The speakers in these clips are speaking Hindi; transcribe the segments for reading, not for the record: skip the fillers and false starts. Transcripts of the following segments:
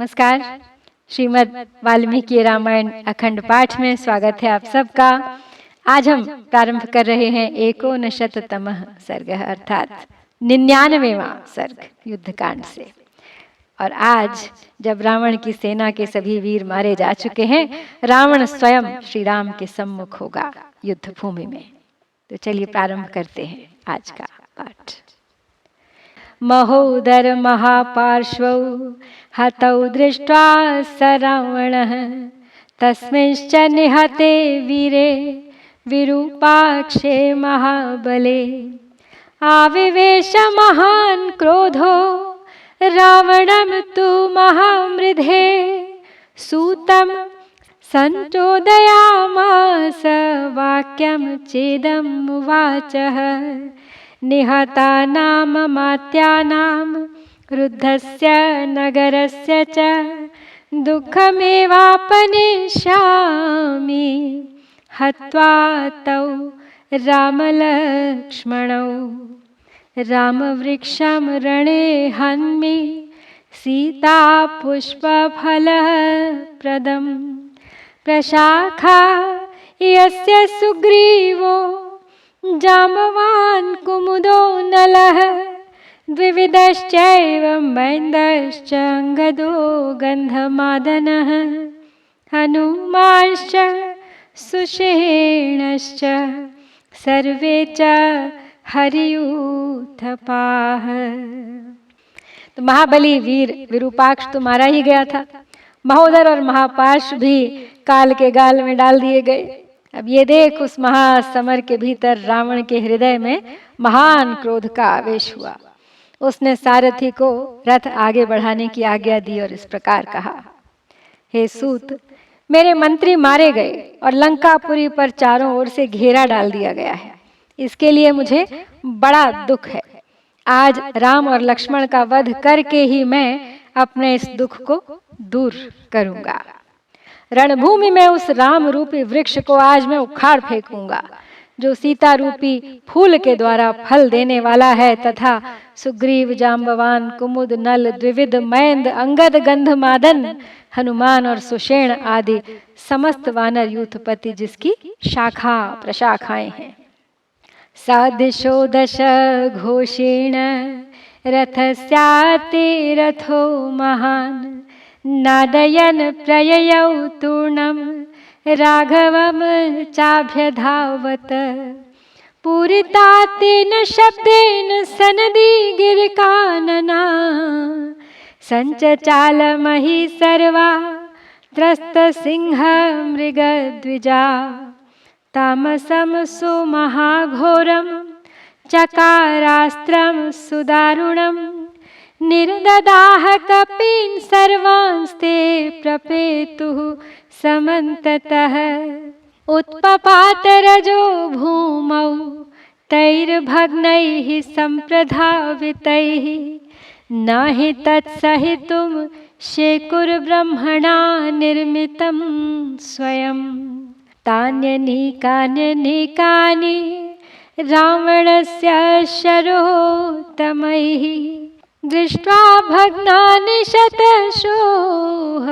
नमस्कार। श्रीमद् वाल्मीकि रामायण अखंड पाठ में स्वागत है आप सबका। आज हम प्रारंभ कर रहे हैं एकोनशततमः सर्गः अर्थात 99वां सर्ग युद्धकांड से। और आज जब रावण की सेना के सभी वीर मारे जा चुके हैं, रावण स्वयं श्री राम के सम्मुख होगा युद्ध भूमि में। तो चलिए प्रारंभ करते हैं आज का पाठ। महोदर महापार्श्वौ हतौ दृष्ट्वा स रावणः तस्मिंश्च निहते वीरे विरूपाक्षे महाबले आविवेश महान् क्रोधो रावणं तु महामृधे सूतं संचोदयामास वाक्यं चेदम् उवाचः निहतानां मात्यानां रुद्धस्य नगरस्य च दुःखमेवापनेष्यामि हत्वा तौ रामलक्ष्मणौ रामवृक्षं रणे हन्मि सीतापुष्पफलप्रदं प्रशाखा यस्य सुग्रीवो जाम्बवान् कुमुदो नलः द्विविधश्चैव मैन्दश्च अंगदो गन्धमादनः हनुमांश्च सुषेणश्च सर्वे च हरियूथपाः। तो महाबली वीर विरूपाक्ष तो मारा ही गया था। महोदर और महापार्श्व भी काल के गाल में डाल दिए गए। अब ये देख उस महासमर के भीतर रावण के हृदय में महान क्रोध का आवेश हुआ। उसने सारथी को रथ आगे बढ़ाने की आज्ञा दी और इस प्रकार कहा, हे सूत, मेरे मंत्री मारे गए और लंकापुरी पर चारों ओर से घेरा डाल दिया गया है। इसके लिए मुझे बड़ा दुख है। आज राम और लक्ष्मण का वध करके ही मैं अपने इस दुख को दूर करूंगा। रणभूमि में उस राम रूपी वृक्ष को आज मैं उखाड़ फेंकूंगा जो सीता रूपी फूल के द्वारा फल देने वाला है, तथा सुग्रीव जाम्बवान कुमुद नल द्विविध मैंद अंगद गंधमादन हनुमान और सुषेण आदि समस्त वानर यूथपति जिसकी शाखा प्रशाखाएं हैं। सादिशो दश घोषेण रथस्याति रथो महान् नादयन् प्रययौ तूर्णं राघवं चाभ्यधावत् पूरितातेन शब्देन सनदी गिरिकानना संचचाल मही सर्वा त्रस्तसिंह मृगद्विजा तामसं सुमहाघोरं चकारास्त्रं सुदारुणं निर्ददाह कपीन् सर्वांस्ते प्रपेतुः समन्ततः उत्पपात रजो भूमौ तैर्भग्नैः सम्प्रधावितैः न हि तत्सहितुं शेकुर्ब्रह्मणा निर्मितं स्वयं तान्यनीकान्यनीकानि रावणस्य शरोत्तमैः दृष्ट्वा भग्नानि शतशोः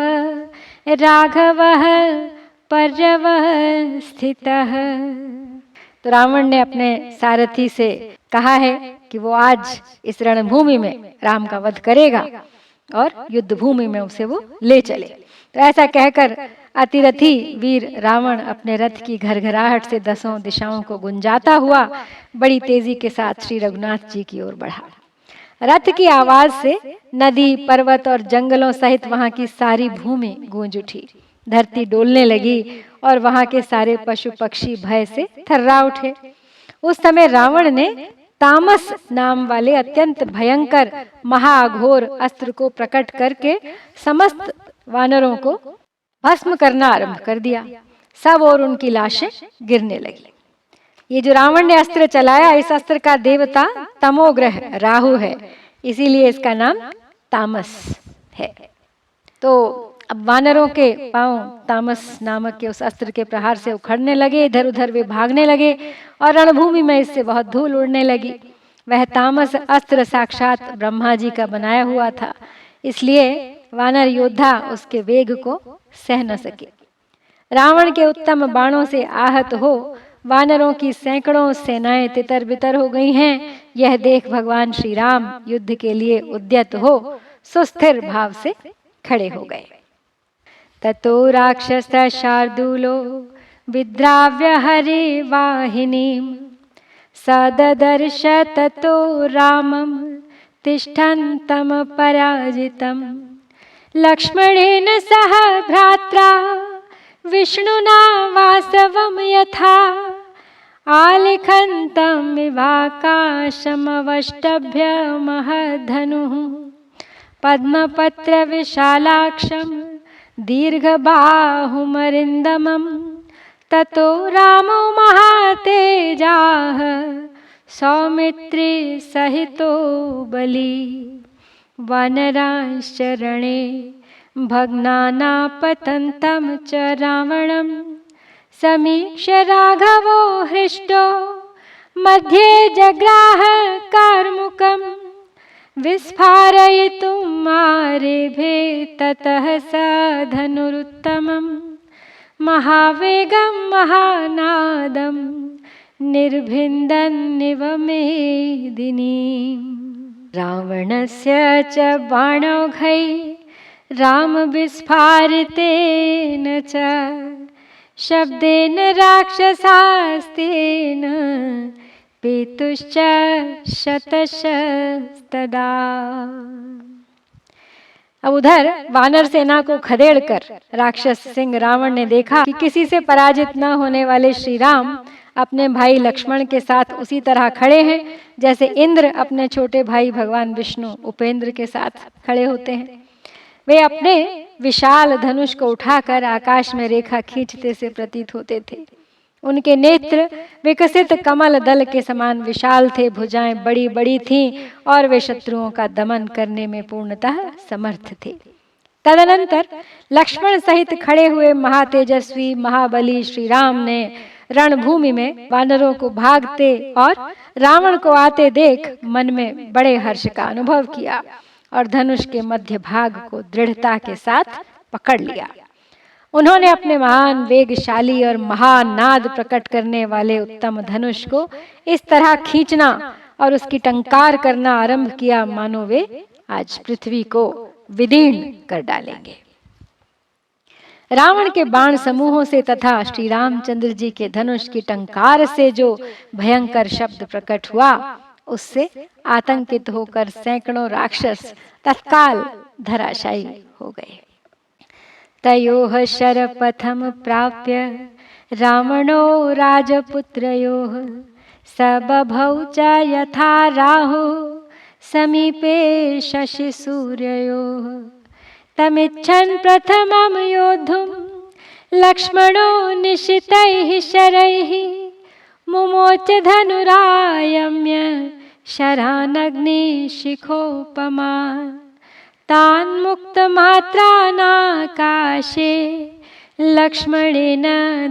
राघवः पर्यवस्थितः। तो रावण ने अपने सारथी से कहा है कि वो आज इस रणभूमि में राम का वध करेगा और युद्ध भूमि में उसे वो ले चले। तो ऐसा कहकर अतिरथी वीर रावण अपने रथ की घरघराहट से दसों दिशाओं को गुंजाता हुआ बड़ी तेजी के साथ श्री रघुनाथ जी की ओर बढ़ा। रथ की आवाज से नदी पर्वत और जंगलों सहित वहां की सारी भूमि गूंज उठी। धरती डोलने लगी और वहां के सारे पशु पक्षी भय से थर्रा उठे। उस समय रावण ने तामस नाम वाले अत्यंत भयंकर महाघोर अस्त्र को प्रकट करके समस्त वानरों को भस्म करना आरंभ कर दिया। सब और उनकी लाशें गिरने लगी। ये जो रावण ने अस्त्र चलाया, इस अस्त्र का देवता तमोग्रह राहु है, इसीलिए इसका नाम तामस है। तो अब वानरों के पांव तामस नामक के उस अस्त्र के प्रहार से उखड़ने लगे। इधर उधर वे भागने लगे और रणभूमि में इससे बहुत धूल उड़ने लगी। वह तामस अस्त्र साक्षात ब्रह्मा जी का बनाया हुआ था, इसलिए वानर योद्धा उसके वेग को सह न सके। रावण के उत्तम बाणों से आहत हो वानरों की सैकड़ों सेनाएं तितर बितर हो गई हैं। यह देख भगवान श्री राम युद्ध के लिए उद्यत हो सुस्थिर भाव से खड़े हो गए। ततो राक्षस शार्दूलो विद्राव्य हरि वाहिनीं सददर्श ततो रामं तिष्ठन्तं पराजितं लक्ष्मणेन सह भ्रात्रा विष्णुना वासवं यथा आलिखन्तमिवाकाशमवष्टभ्य महद्धनुः पद्मपत्र विशालाक्षं दीर्घबाहुमरिन्दमं ततो रामो महातेजाः सौमित्री सहितो बली वानरांश्चरणे भग्नानापतन्तं च रावणं समीक्ष्य राघवो हृष्टो मध्ये जग्राह कार्मुकं विस्फारयितुम् आरेभे ततः स धनुरुत्तमं महावेगं महानादं निर्भिन्दन्निव मेदिनीं रावणस्य च बाणौघै राम विस्फारितेन च शब्देन राक्षसास्तेन पेतुश्च शतशस्तदा। अब उधर वानर सेना को खदेड़कर राक्षस सिंह रावण ने देखा कि किसी से पराजित न होने वाले श्री राम अपने भाई लक्ष्मण के साथ उसी तरह खड़े हैं जैसे इंद्र अपने छोटे भाई भगवान विष्णु उपेंद्र के साथ खड़े होते हैं। वे अपने विशाल धनुष को उठाकर आकाश में रेखा खींचते से प्रतीत होते थे। उनके नेत्र विकसित कमल दल के समान विशाल थे, भुजाएं बड़ी बड़ी थीं और वे शत्रुओं का दमन करने में पूर्णतः समर्थ थे। तदनंतर लक्ष्मण सहित खड़े हुए महातेजस्वी महाबली श्री राम ने रणभूमि में वानरों को भागते और रावण को आते देख मन में बड़े हर्ष का अनुभव किया और धनुष के मध्य भाग को दृढ़ता के साथ पकड़ लिया। उन्होंने अपने महान वेगशाली और महानाद प्रकट करने वाले उत्तम धनुष को इस तरह खींचना और उसकी टंकार करना आरंभ किया मानो वे आज पृथ्वी को विदीर्ण कर डालेंगे। रावण के बाण समूहों से तथा श्री रामचंद्र जी के धनुष की टंकार से जो भयंकर शब्द प्रकट हुआ उससे आतंकित होकर सैकड़ों राक्षस तत्काल धराशायी हो गए। तयोः शरपथं प्राप्य रावणो राजपुत्रयोः स बभौ च यथा राहु समीपे शशिसूर्ययोः तमिच्छन् प्रथमं योद्धुं लक्ष्मणो निशितैः शरैः मुमोच धनुरायम्य शरानग्निशिखोपमा तान् मुक्तमात्रानाकाशे लक्ष्मणेन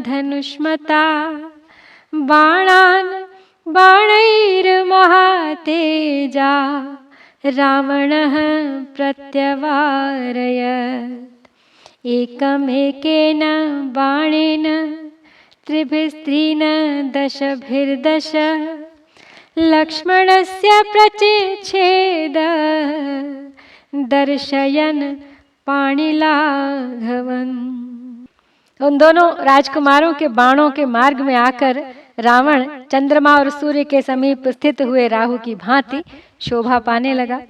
धनुष्मता बाणान् बाणैर्महातेजा रावणः प्रत्यवारयत् एकमेकेन बाणेन त्रिभिस्त्रीन् दशभिर्दश लक्ष्मणस्य प्रचेच्छेद दर्शयन् पाणिलाघवन्। उन दोनों राजकुमारों के बाणों के मार्ग में आकर रावण चंद्रमा और सूर्य के समीप स्थित हुए राहु की भांति शोभा पाने लगा।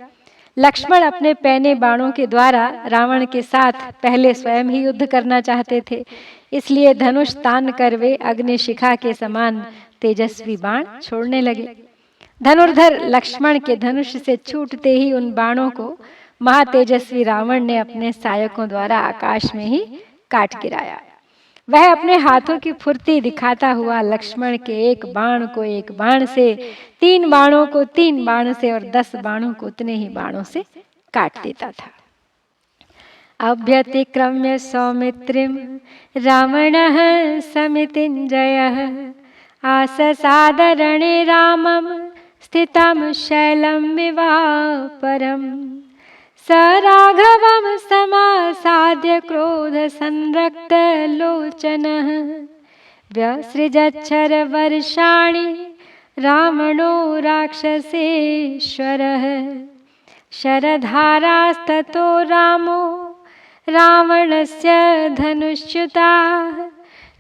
लक्ष्मण अपने पैने बाणों के द्वारा रावण के साथ पहले स्वयं ही युद्ध करना चाहते थे, इसलिए धनुष तान कर वे अग्निशिखा के समान तेजस्वी बाण छोड़ने लगे। धनुर्धर लक्ष्मण के धनुष से छूटते ही उन बाणों को महातेजस्वी रावण ने अपने सहायकों द्वारा आकाश में ही काट गिराया। वह अपने हाथों की फुर्ती दिखाता हुआ लक्ष्मण के एक बाण को एक बाण से, 3 बाणों को 3 बाण से और 10 बाणों को उतने ही बाणों से काट देता था। अभ्यतिक्रम्य सौमित्रिं रावणः समितिञ्जयः आससादरणे रामं स्थितं शैलमिवापरं स राघवं समासाद्य क्रोध संरक्त लोचनः व्यसृजच्छरवर्षाणि रावणो राक्षसेश्वरः शरधारास्ततो रामो रावणस्य धनुष्युताः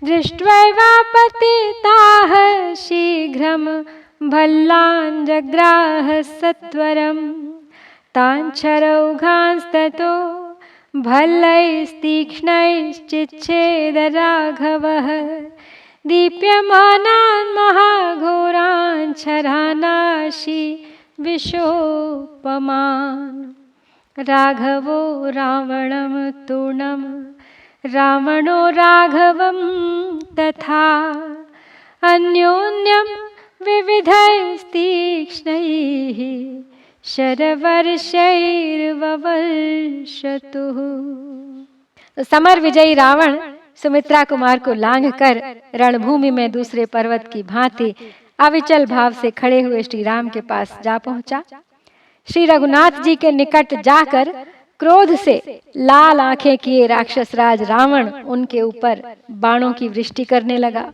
दृष्ट्वैवापतिताः शीघ्रं भल्लान् जग्राह सत्वरम् तान् चरौघांस्ततो भल्लैस्तीक्ष्णैश्चिच्छेद राघवः दीप्यमानान् महाघोरान् शरानाशी विशोपमान् राघवो रावणं तूर्णं रावणो राघवं तथा अन्योन्यं विविधैस्तीक्ष्णैः शरवर्षैर्ववर्षतुः। समर विजयी रावण सुमित्रा कुमार को लांघ कर रणभूमि में दूसरे पर्वत की भांति अविचल भाव से खड़े हुए श्री राम के पास जा पहुंचा। श्री रघुनाथ जी के निकट जाकर क्रोध से लाल आंखें किए राक्षस राज रावण उनके ऊपर बाणों की वृष्टि करने लगा।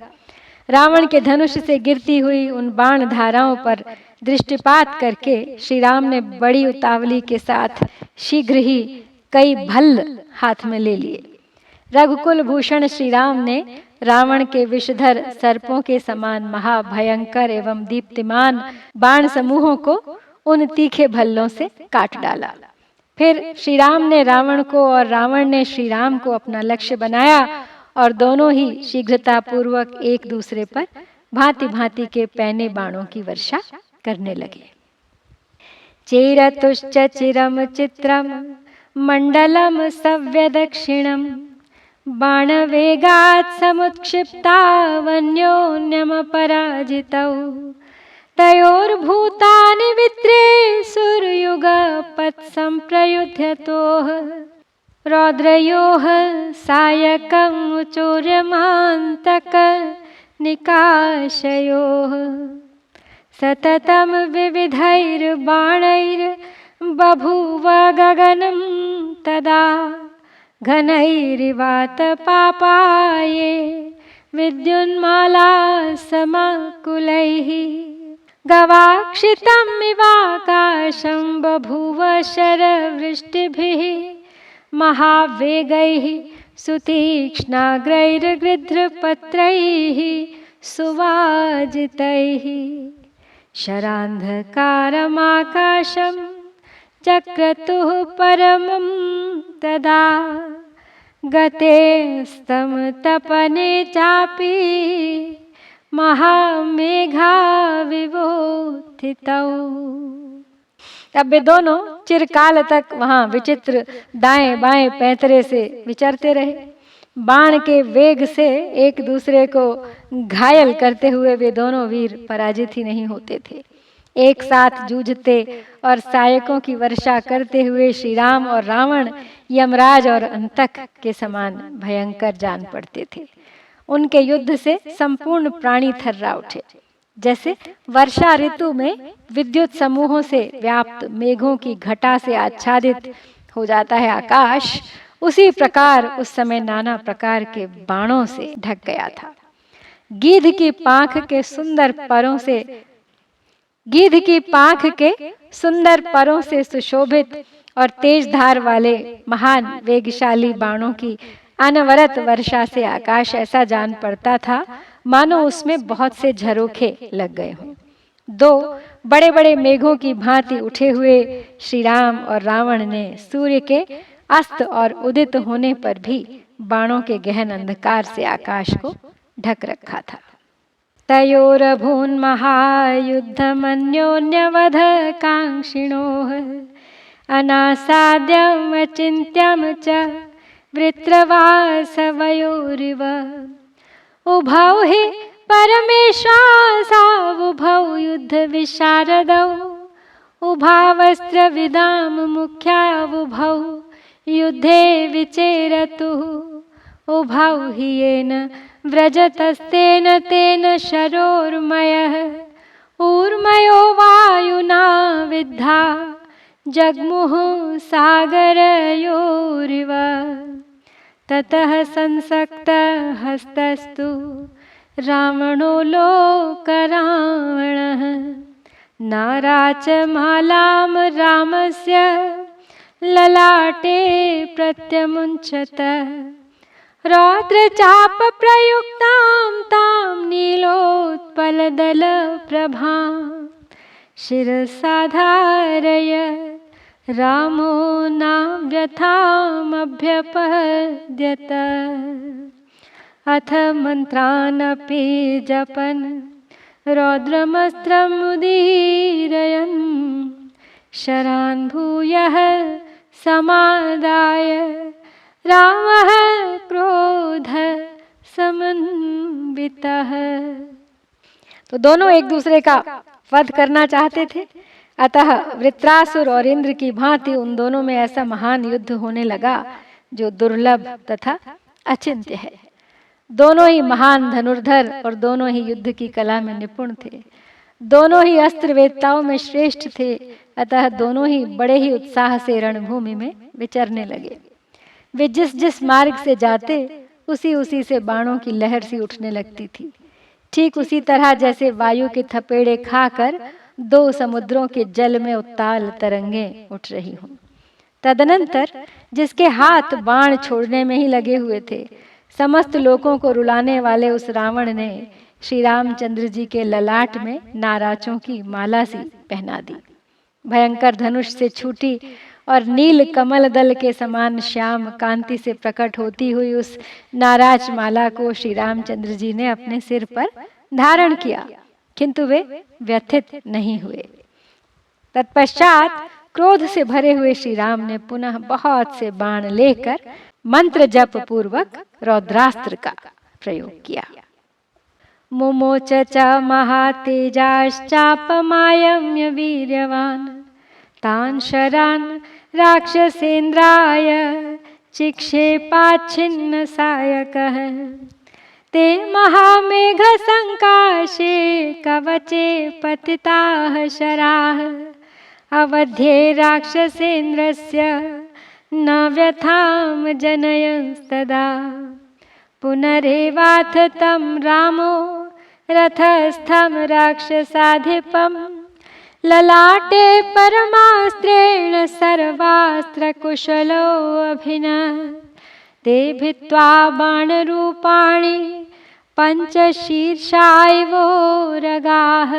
रावण के धनुष से गिरती हुई उन बाण धाराओं पर दृष्टिपात करके श्री राम ने बड़ी उतावली के साथ शीघ्र ही कई भल्ल हाथ में ले लिए। रघुकुल भूषण श्री राम ने रावण के विषधर सर्पों के समान महाभयंकर एवं दीप्तिमान बाण समूहों को उन तीखे भल्लों से काट डाला। फिर श्री राम ने रावण को और रावण ने श्री राम को अपना लक्ष्य बनाया और दोनों ही शीघ्रता पूर्वक एक दूसरे पर भांति भांति के पैने बाणों की वर्षा करने लगे। चेरतुश्च चिरम चित्रम मंडलम सव्य दक्षिणम बाणवेगात् समुत्क्षिप्ता वन्योन्यम पराजितौ तयोर्भूतानि वित्रे सुरयुगपत् संप्रयुध्यतोः रौद्रयोः सायकं चोर्यमान्तक निकाशयोः सततं विविधैर्बाणैर्बभूव गगनं तदा घनैरिवातपापाये विद्युन्माला समाकुलैः गवाक्षितमिवाकाशं बभूव शरवृष्टिभिः महावेगैः सुतीक्ष्णाग्रैर्गृध्रपत्रैः सुवाजितैः शरान्धकारमाकाशं चक्रतुः परमं तदा गते स्तमतपने चापि महामेघा विवोत्थितौ। अब वे दोनों चिरकाल तक वहां विचित्र दाएं बाएं पैंतरे से विचरते रहे। बाण के वेग से एक दूसरे को घायल करते हुए वे दोनों वीर पराजित ही नहीं होते थे। एक साथ जूझते और सायकों की वर्षा करते हुए श्री राम और रावण यमराज और अंतक के समान भयंकर जान पड़ते थे। उनके युद्ध से संपूर्ण प्राणी थर्रा उठे। जैसे वर्षा ऋतु में विद्युत समूहों से व्याप्त मेघों की घटा से आच्छादित हो जाता है आकाश, उसी प्रकार उस समय नाना प्रकार के बाणों से ढक गया था। गिद्ध की पांख के सुंदर परों से सुशोभित और तेज धार वाले महान वेगशाली बाणों की अनवरत वर्षा से आकाश ऐसा जान पड़ता था मानो उसमें बहुत से झरोखे लग गए हों। दो बड़े बड़े मेघों की भांति उठे हुए श्री राम और रावण ने सूर्य के अस्त और उदित होने पर भी बाणों के गहन अंधकार से आकाश को ढक रखा था। तयोरभून् महायुद्धमन्योन्यवध कांक्षिणोः अनासाद्यम् अचिन्त्यम् च वृत्रवासवयोरिव उभौ हि परमेश्वासावुभौ युद्ध विशारदौ उभावस्त्रविदां मुख्यावुभौ युद्धे विचेरतुः उभौ हि येन व्रजतस्तेन तेन शरोर्मयः ऊर्मयो वायुना विद्धा जग्मुः सागरयोरिव ततः संसक्तहस्तस्तु रावणो लोकरावणः नाराच मालां रामस्य ललाटे प्रत्यमुञ्चत रौद्रचापप्रयुक्तां तां नीलोत्पलदलप्रभां शिरसाधारय रामो नाव्यथामभ्यपद्यत अथ मन्त्रानपि जपन् रौद्रमस्त्रमुदीरयन् शरान् भूयः समादाय रामः क्रोध समन्वितः। तो दोनों एक दूसरे का वध करना चाहते थे। अतः वृत्रासुर और इंद्र की भांति उन दोनों में ऐसा महान युद्ध होने लगा जो दुर्लभ तथा अचिंत्य है। दोनों ही महान धनुर्धर और दोनों ही युद्ध की कला में निपुण थे। दोनों ही अस्त्र वेत्ताओं में श्रेष्ठ थे। अतः दोनों ही बड़े ही उत्साह से रणभूमि में विचरने लगे। वे जिस जिस मार्ग से जाते उसी उसी से बाणों की लहर सी उठने लगती थी। ठीक उसी तरह जैसे वायु के थपेड़े खाकर दो समुद्रों के जल में उत्ताल तरंगें उठ रही हों। तदनंतर जिसके हाथ बाण छोड़ने में ही लगे हुए थे, समस्त लोगों को रुलाने वाले उस रावण ने श्री रामचंद्र जी के ललाट में नाराचों की माला सी पहना दी। भयंकर धनुष से छूटी और नील कमल दल के समान श्याम कांति से प्रकट होती हुई उस नाराज माला को श्री रामचंद्र जी ने अपने सिर पर धारण किया, किंतु वे व्यथित नहीं हुए। तत्पश्चात क्रोध से भरे हुए श्री राम ने पुनः बहुत से बाण लेकर मंत्र जप पूर्वक रौद्रास्त्र का प्रयोग किया। मुमोच च महातेजाश्चापमायम्य वीर्यवान् तान् शरान् राक्षसेन्द्राय चिक्षेपाच्छिन्न सायकः ते महामेघ संकाशे कवचे पतिताः शराः अवध्ये राक्षसेन्द्रस्य न व्यथां जनयंस्तदा पुनरेवाथ तं रामो रथस्थं राक्षसाधिपं ललाटे परमास्त्रेण सर्वास्त्रकुशलोऽभिनः ते भित्त्वा बाणरूपाणि पञ्चशीर्षायवोरगाः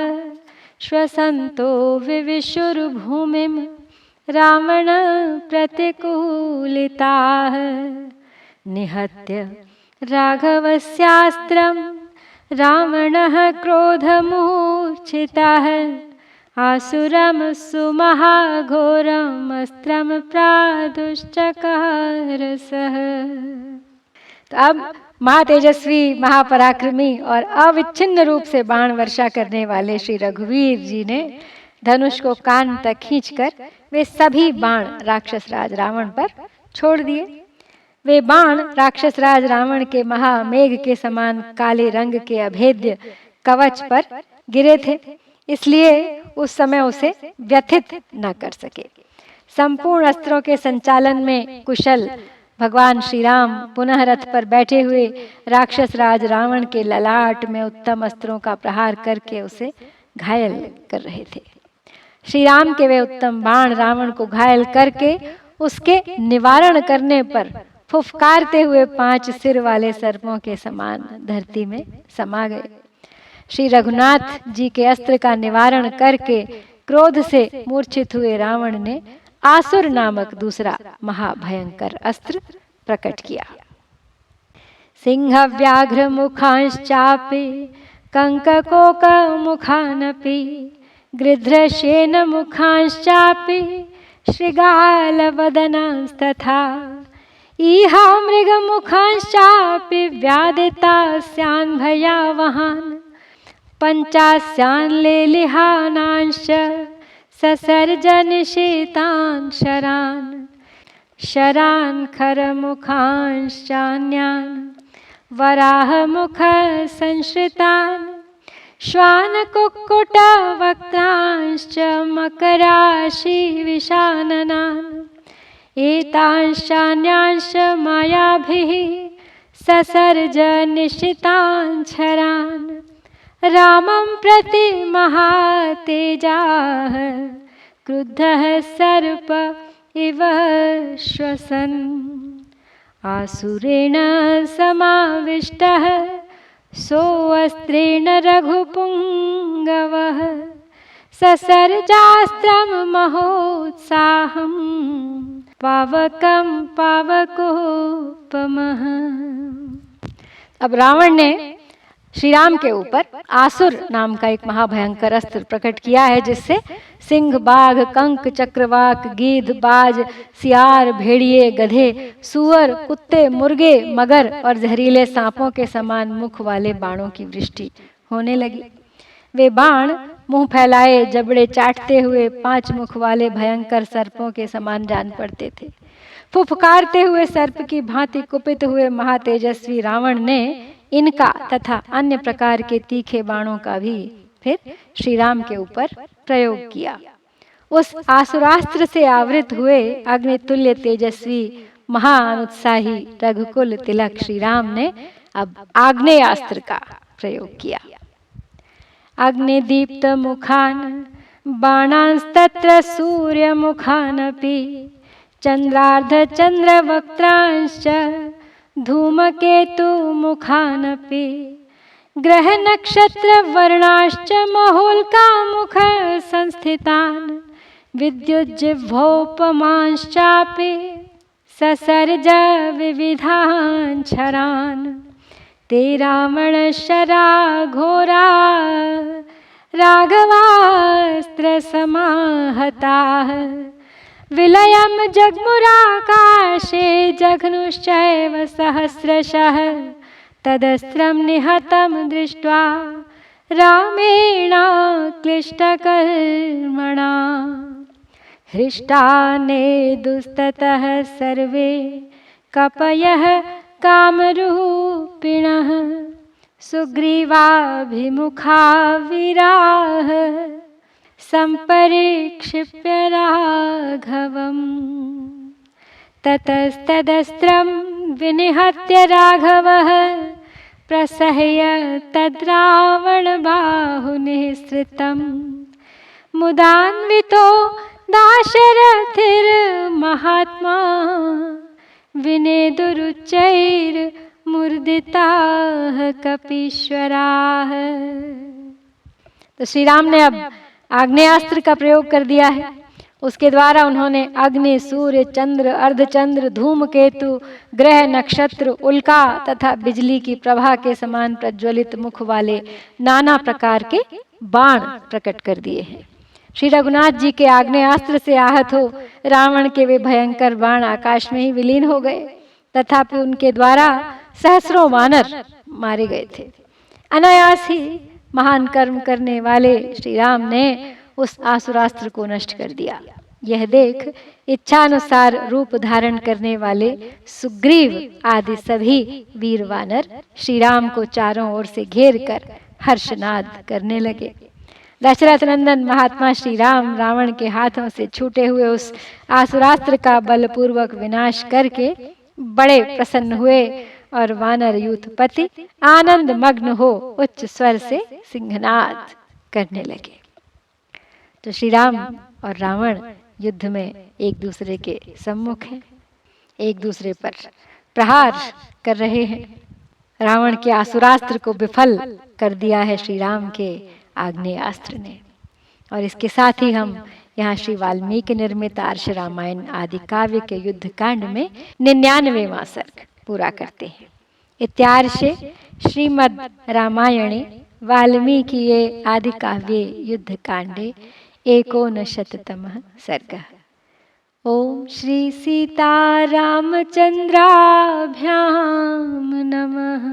श्वसन्तो विविशुर्भूमिं रावण प्रतिकूलिताः निहत्य राघवस्यास्त्रं रावणः क्रोधमूर्छितः आसुरं सुमहाघोरम् अस्त्रं प्रादुश्चकारसः। तो अब महातेजस्वी, महापराक्रमी और अविच्छिन्न रूप से बाण वर्षा करने वाले श्री रघुवीर जी ने धनुष को कान तक खींचकर वे सभी बाण राक्षस राज रावण पर छोड़ दिए। वे बाण राक्षस राज रावण के महामेघ के समान काले रंग के अभेद्य कवच पर गिरे थे, इसलिए उस समय उसे व्यथित न कर सके। संपूर्ण अस्त्रों के संचालन में कुशल भगवान श्री राम पुनः रथ पर बैठे हुए राक्षस राज रावण के ललाट में उत्तम अस्त्रों का प्रहार करके उसे घायल कर रहे थे। श्री राम के वे उत्तम बाण रावण को घायल करके उसके निवारण करने पर फुफकारते हुए 5 सिर वाले सर्पों के समान धरती में समा गए। श्री रघुनाथ जी के अस्त्र का निवारण करके क्रोध से मूर्छित हुए रावण ने आसुर नामक दूसरा महाभयंकर अस्त्र प्रकट किया। सिंह व्याघ्र मुखांश्चापि कंककोक मुखानपि गृध्रशेन मुखांश्चापि श्रृगाल वदनांस्तथा ईहा मृग मुखांश्चापि व्यादितास्यान् भयावहान् पंचास्यान् लेलिहानांश्च ससर्जनिशीतान् शरान् शरान् खरमुखांश्चान्यान् वराहमुख संश्रितान् श्वान कुक्कुट वक्त्रांश्च मकराशि विशाननान् एतांशान्यांश मायाभिः ससर्ज निशितान् छरान् रामं प्रति महातेजाः क्रुद्धः सर्प इव श्वसन् आसुरेण समाविष्टः सोऽस्त्रेण रघुपुङ्गवः ससर्जास्त्रं महोत्साहं पावकं पावकोपमः। अब रावण ने श्री राम के ऊपर आसुर नाम का एक महाभयंकर अस्त्र प्रकट किया है, जिससे सिंह, बाघ, कंक, चक्रवाक, गीध, बाज, सियार, भेड़िए, गधे, सुअर, कुत्ते, मुर्गे, मगर और जहरीले सांपों के समान मुख वाले बाणों की वृष्टि होने लगी। वे बाण मुंह फैलाए, जबड़े चाटते हुए 5 मुख वाले भयंकर सर्पों के समान जान पड़ते थे। फुफकारते हुए सर्प की भांति कुपित हुए महातेजस्वी रावण ने इनका तथा अन्य प्रकार के तीखे बाणों का भी फिर श्री राम के ऊपर प्रयोग किया। उस आसुरास्त्र से आवृत हुए अग्नितुल्य तेजस्वी महानुत्साही रघुकुल तिलक श्री राम ने अब आग्नेयास्त्र का प्रयोग किया। अग्निदीप्त मुखान बाणांस्तत्र सूर्य मुखानपि चंद्रार्ध चंद्रवक्त्रांश्च धूमकेतु मुखानपि ग्रह नक्षत्र वर्णाश्च महोल्का मुख संस्थितान् विद्युज्जिह्वोपमांश्चापि ससर्ज विविधान् छरान् ते रावण शरा घोरा राघवास्त्र समाहताः विलयम जग्मुराकाशे जघ्नुश्चैव सहस्रशः तदस्त्रं निहतं दृष्ट्वा रामेण क्लिष्टकर्मणा हृष्टाने दुस्ततः सर्वे कपयः कामरूपिणः सुग्रीवाभिमुखा वीराः संपरीक्षिप्य राघवम् ततस्तदस्त्रं विनिहत्य राघवः प्रसह्य तद्रावणबाहुनिःसृतम् मुदान्वितो दाशरथिर्महात्मा विनेदुरुच्चैर्मुर्दिताः कपीश्वराः। तो श्री राम ने अब आग्नेयास्त्र का प्रयोग कर दिया है। उसके द्वारा उन्होंने अग्नि, सूर्य, चंद्र, अर्धचंद्र, धूमकेतु, ग्रह, नक्षत्र, उल्का तथा बिजली की प्रभा के समान प्रज्वलित मुख वाले नाना प्रकार के बाण प्रकट कर दिए हैं। श्री रघुनाथ जी के आग्नेयास्त्र से आहत हो रावण के वे भयंकर बाण आकाश में ही विलीन हो गए, तथापि उनके द्वारा सहस्रों वानर मारे गए थे। अनायास ही महान कर्म करने वाले श्री राम ने उस आसुरास्त्र को नष्ट कर दिया। यह देख इच्छानुसार रूप धारण करने वाले सुग्रीव आदि सभी वीर वानर श्री राम को चारों ओर से घेर कर हर्षनाद करने लगे। दशरथ नंदन महात्मा श्री राम रावण के हाथों से छूटे हुए उस आसुरास्त्र का बलपूर्वक विनाश करके बड़े प्रसन्न हुए और वानर यूथपति आनंद मग्न हो उच्च स्वर से सिंहनाद करने लगे। तो श्री राम और रावण युद्ध में एक दूसरे के सम्मुख हैं, एक दूसरे पर प्रहार कर रहे हैं। रावण के आसुरास्त्र को विफल कर दिया है श्री राम के आग्नेयास्त्र ने। और इसके साथ ही हम यहाँ श्री वाल्मीकि निर्मित आर्ष रामायण आदि काव्य के युद्ध कांड में 99वां सर्ग पूरा करते हैं। इत्यार्षे श्रीमद् रामायणे वाल्मीकिये आदि काव्ये युद्ध कांडे 59तमः सर्गः। ओम श्री सीता रामचंद्राभ्याम नमः।